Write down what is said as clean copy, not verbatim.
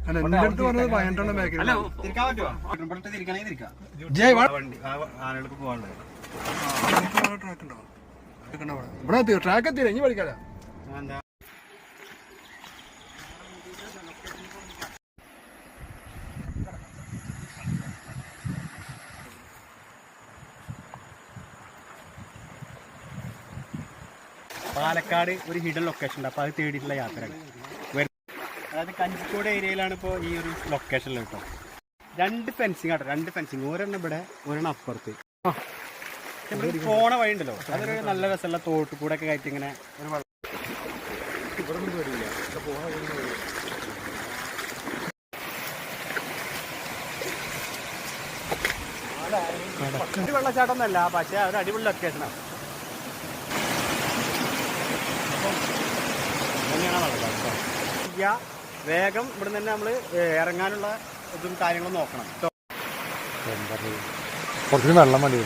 എന്റെ അടുത്ത് പറഞ്ഞത് 15 ബാക്കിൽ ഇവിടെ ട്രാക്ക് എത്തിയില്ല ഇനി പഠിക്കാല. പാലക്കാട് ഒരു ഹിഡൻ ലൊക്കേഷൻ ഉണ്ട്, അപ്പോൾ അത് തേടിയിട്ടുള്ള യാത്രയാണ്. അതായത് കഞ്ചിക്കോട് ഏരിയയിലാണ് ഇപ്പോൾ ഈ ഒരു ലൊക്കേഷനിൽ കേട്ടോ. 2 ഫെൻസിങ് ആട്ടോ, 2 ഫെൻസിങ്, ഒരെണ്ണം ഇവിടെ ഒരെണ്ണം അപ്പുറത്ത്. ഇവിടെ പോണ വഴി ഉണ്ടല്ലോ, അതൊരു നല്ല രസമുള്ള തോട്ട് കൂടെ ഒക്കെ കയറ്റി ഇങ്ങനെ ഒരു വെള്ളച്ചാട്ടം ഒന്നല്ല, പക്ഷേ ഒരു അടിപൊളി ലൊക്കേഷനാണ്. വേഗം ഇവിടെ തന്നെ നമ്മൾ ഇറങ്ങാനുള്ള ഇതും കാര്യങ്ങളും നോക്കണം. കുറച്ച് വെള്ളം മതി.